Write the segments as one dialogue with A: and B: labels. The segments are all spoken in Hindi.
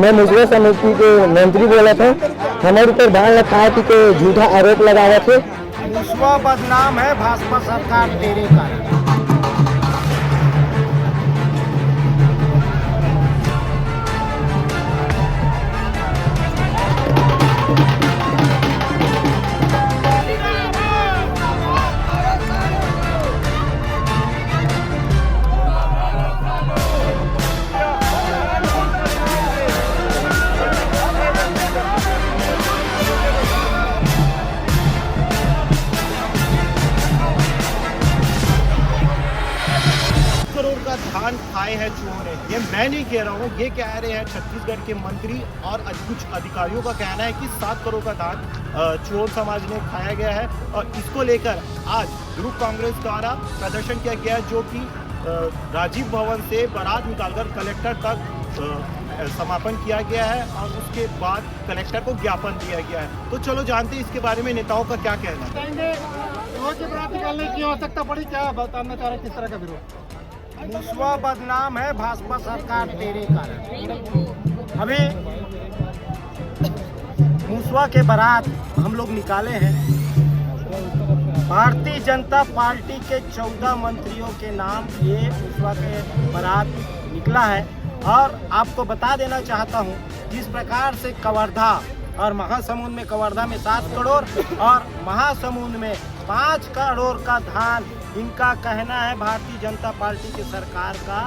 A: मैं मुजरा समिति के मंत्री बोला था। हमारे ऊपर बाल पार्टी के झूठा आरोप लगाया थे।
B: मुसवा बदनाम है भाजपा सरकार तेरे कारण। का धान खाए है चूहों ने। ये मैं नहीं कह रहा हूँ, ये कह रहे हैं छत्तीसगढ़ के मंत्री और कुछ अधिकारियों का कहना है कि 7 करोड़ का धान चूहों समाज ने खाया गया है। और इसको लेकर आज यूथ कांग्रेस द्वारा प्रदर्शन किया गया, जो कि राजीव भवन से बारात निकालकर कलेक्टर तक समापन किया गया है और उसके बाद कलेक्टर को ज्ञापन दिया गया है। तो चलो जानते हैं इसके बारे में नेताओं का क्या कहना है।
C: बारात निकालने की आवश्यकता पड़ी, क्या बताना चाह रहे किस तरह का विरोध?
B: मुसवा बदनाम है भाजपा सरकार तेरे कारण। अभी मुसवा के बारात हम लोग निकाले हैं। भारतीय जनता पार्टी के 14 मंत्रियों के नाम ये मुसवा के बारात निकला है। और आपको बता देना चाहता हूँ, जिस प्रकार से कवर्धा और महासमुंद में, कवर्धा में 7 करोड़ और महासमुंद में 5 करोड़ का धान, इनका कहना है भारतीय जनता पार्टी की सरकार का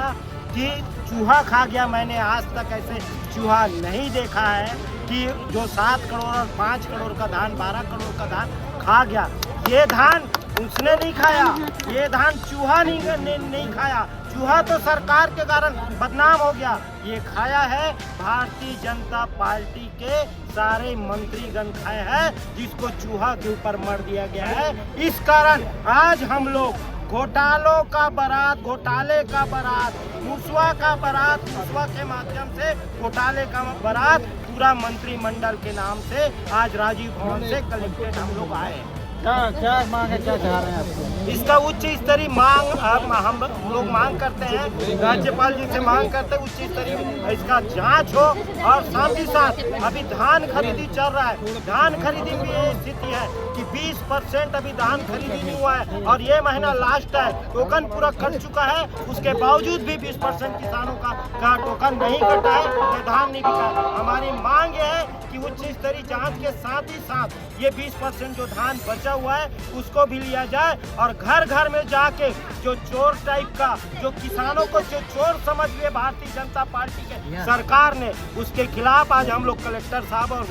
B: कि चूहा खा गया। मैंने आज तक ऐसे चूहा नहीं देखा है कि जो 7 करोड़ और 5 करोड़ का धान, 12 करोड़ का धान खा गया। ये धान उसने नहीं खाया, ये धान चूहा नहीं खाया। चूहा तो सरकार के कारण बदनाम हो गया। ये खाया है भारतीय जनता पार्टी के सारे मंत्रीगण खाए हैं, जिसको चूहा के ऊपर मर दिया गया है। इस कारण आज हम लोग घोटालों का बारात, घोटाले का बारात, मुसवा का बारात, मुसवा के माध्यम से घोटाले का बारात पूरा मंत्रिमंडल के नाम से आज राजीव भवन से कलेक्ट्रेट हम लोग आए हैं।
C: क्या मांग है, क्या चाह रहे हैं आप?
B: इसका उच्च स्तरीय मांग हम लोग मांग करते हैं, राज्यपाल जी से मांग करते हैं उच्च स्तरीय इसका जांच हो। और साथ ही साथ अभी धान खरीदी चल रहा है। धान खरीदी में ये स्थिति है कि 20% अभी धान खरीदी नहीं हुआ है और ये महीना लास्ट है। टोकन पूरा कट चुका है, उसके बावजूद भी 20% किसानों का टोकन नहीं कटा है, तो धान नहीं बिका है। हमारी मांग ये है कि उच्च स्तरीय जांच के साथ ही साथ ये 20% जो धान बचा हुआ है उसको भी लिया जाए और घर घर में जाके जो चोर टाइप का, जो किसानों को जो चोर समझ लिए भारतीय जनता पार्टी के सरकार ने, उसके खिलाफ आज हम लोग कलेक्टर साहब और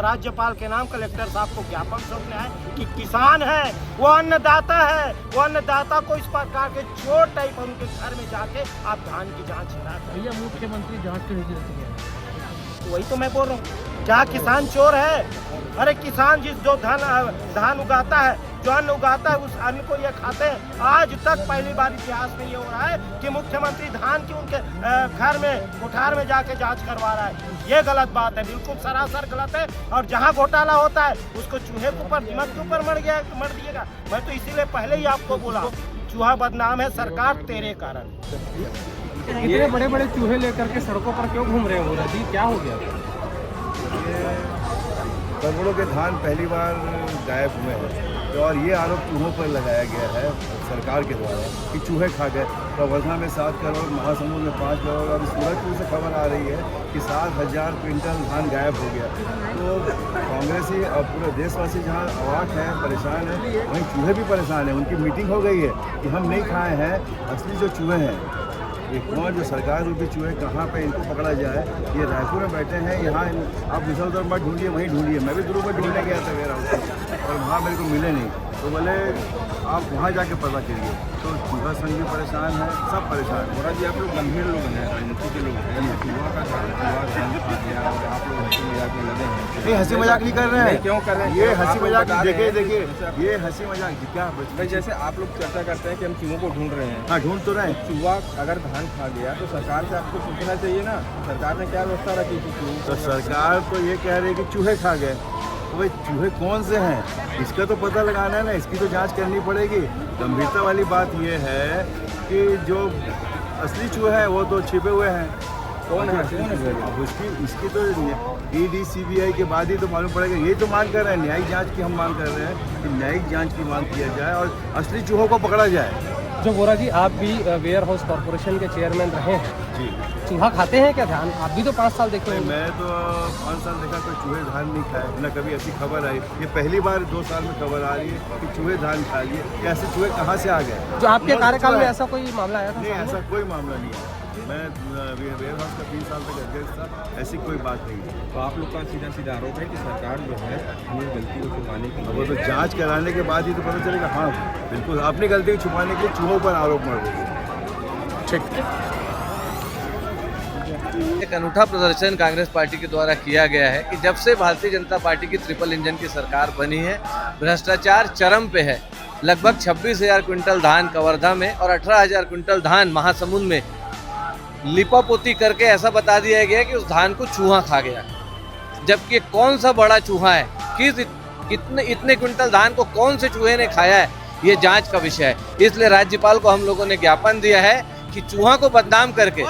B: राज्यपाल के नाम कलेक्टर साहब को ज्ञापन सौंपने हैं कि किसान है वो अन्नदाता है, वो अन्नदाता को इस प्रकार के चोर टाइप उनके घर में जाके आप धान की जाँच ना करें।
C: भैया मुख्यमंत्री जांच की जरूरत है।
B: तो वही तो मैं बोल रहा हूँ, क्या किसान चोर है? अरे किसान जो धान उगाता है, जो अन्न उगाता है, उस अन्न को ये खाते हैं। आज तक पहली बार इतिहास में ये हो रहा है कि मुख्यमंत्री धान की उनके घर में, कोठार में जाके जांच करवा रहा है। ये गलत बात है, बिल्कुल सरासर गलत है। और जहाँ घोटाला होता है उसको चूहे के ऊपर, दिमाग के ऊपर मर दिएगा। मैं तो इसीलिए पहले ही आपको बोला, चूहा बदनाम है सरकार तेरे कारण।
C: इतने बड़े बड़े चूहे लेकर के सड़कों पर क्यों घूम रहे हो जी, क्या हो गया?
D: करोड़ों के धान पहली बार गायब हुए हैं और ये आरोप चूहों पर लगाया गया है सरकार के द्वारा कि चूहे खा गए। कवर्धा में 7 करोड़, महासमुंद में 5 करोड़ और सूरजपुर से खबर आ रही है कि 7,000 क्विंटल धान गायब हो गया। तो कांग्रेसी और पूरे देशवासी जहाँ अवाक है, परेशान है, वहीं चूहे भी परेशान हैं। उनकी मीटिंग हो गई है कि हम नहीं खाए हैं असली जो चूहे हैं, ये कौन जो सरकार रूपी चूहे कहाँ पे इनको पकड़ा जाए। ये रायपुर में बैठे हैं, यहाँ आप इधर उधर मत ढूंढिए, वहीं ढूंढिए। मैं भी दुर्ग में ढूंढने गया था मेरा और वहाँ मेरे को मिले नहीं, तो बोले आप वहाँ जाके पता करिए। तो चूहा संघ भी परेशान है, सब परेशान है।
E: जी आप लोग गंभीर लोग हैं, राजनीति के लोग हैं, चूहा का आप लोग हंसी मजाक में लगे हैं।
D: नहीं, हंसी मजाक नहीं कर रहे हैं।
E: क्यों कर रहे हैं?
D: ये हंसी मजाक देखिए, ये हंसी मजाक क्या
E: भाई, जैसे आप लोग चर्चा करते हैं कि हम चूहों को ढूंढ रहे हैं।
D: हाँ, ढूंढ तो रहे हैं।
E: चूहा अगर धान खा गया तो सरकार से आपको पूछना चाहिए ना, सरकार ने क्या व्यवस्था रखी थी?
D: तो सरकार तो ये कह रही है कि चूहे खा गए। तो भाई चूहे कौन से हैं, इसका तो पता लगाना है ना, इसकी तो जांच करनी पड़ेगी। गंभीरता वाली बात ये है कि जो असली चूहे हैं वो तो छिपे हुए हैं,
E: कौन है चूहे?
D: अब इसकी तो ईडी सीबीआई के बाद ही तो मालूम पड़ेगा। यही तो मांग कर रहे हैं, न्यायिक जांच की हम मांग कर रहे हैं कि न्यायिक जांच की मांग किया जाए और असली चूहों को पकड़ा जाए।
C: जो वोरा जी, आप भी वेयर हाउस कॉर्पोरेशन के चेयरमैन रहे हैं,
D: जी,
C: चूहा खाते हैं क्या? ध्यान, आप भी तो 5 साल देखे होंगे।
D: मैं तो 5 साल देखा कोई चूहे धान नहीं खाए, न कभी ऐसी खबर आई। ये पहली बार 2 साल में खबर आ रही है कि चूहे धान खा लिए। ये ऐसे चूहे कहाँ से आ गए?
C: जो आपके कार्यकाल में ऐसा कोई मामला आया था?
D: नहीं, ऐसा कोई मामला नहीं है। मैं वेयर हाउस का 3 साल तक अध्यक्ष था, ऐसी कोई बात नहीं है।
E: तो आप लोग का सीधा सीधा आरोप है कि सरकार जो है अपनी गलती को छुपाने के
D: अब वो तो जांच कराने के बाद ही तो पता चलेगा। हाँ, बिल्कुल अपनी गलती को छुपाने के लिए चूहों पर आरोप मर रही है।
C: ठीक।
F: एक अनूठा प्रदर्शन कांग्रेस पार्टी के द्वारा किया गया है कि जब से भारतीय जनता पार्टी की ट्रिपल इंजन की सरकार बनी है, भ्रष्टाचार चरम पे है। लगभग 26,000 क्विंटल धान कवर्धा में और 18,000 क्विंटल धान महासमुंद में लिपापोती करके ऐसा बता दिया गया कि उस धान को चूहा खा गया। जबकि कौन सा बड़ा चूहा है, इतने क्विंटल धान को कौन से चूहे ने खाया है, ये जांच का विषय है। इसलिए राज्यपाल को हम लोगों ने ज्ञापन दिया है कि चूहा को बदनाम करके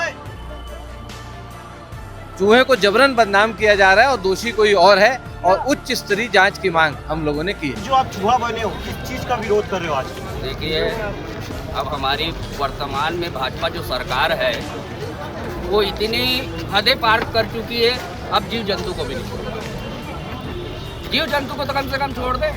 F: चूहे को जबरन बदनाम किया जा रहा है और दोषी कोई और है, और उच्च स्तरीय जांच की मांग हम लोगों ने की है।
B: जो आप चूहा बने हो, किस चीज का विरोध कर रहे हो आज?
G: देखिए, अब हमारी वर्तमान में भाजपा जो सरकार है वो इतनी हदें पार कर चुकी है, अब जीव जंतु को भी नहीं छोड़। जीव जंतु को तो कम से कम छोड़ दे,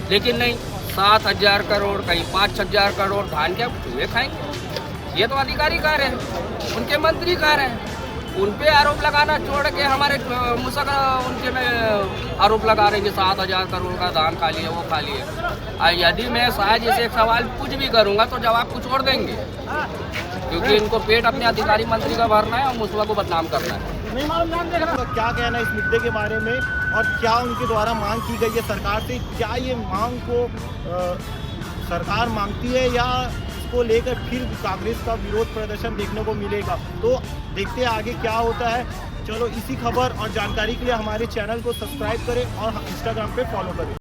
G: लेकिन नहीं, 7,000 करोड़, कहीं 5,000 करोड़ धान क्या चूहे खाएंगे? ये तो अधिकारी कह रहे हैं, उनके मंत्री कह रहे हैं। उन पे आरोप लगाना छोड़ के हमारे मुसक उनके में आरोप लगा रहे हैं कि 7,000 करोड़ का धान खा लिए, वो खा लिए। यदि मैं शायद जैसे एक सवाल कुछ भी करूंगा तो जवाब कुछ और देंगे, क्योंकि इनको पेट अपने अधिकारी मंत्री का भरना है और मुसवा को बदनाम करना है।
B: तो क्या कहना है इस मुद्दे के बारे में, और क्या उनके द्वारा मांग की गई है सरकार से? क्या ये मांग को सरकार मांगती है, या इसको लेकर फिर कांग्रेस का विरोध प्रदर्शन देखने को मिलेगा? तो देखते हैं आगे क्या होता है। चलो, इसी खबर और जानकारी के लिए हमारे चैनल को सब्सक्राइब करें और इंस्टाग्राम पे फॉलो करें।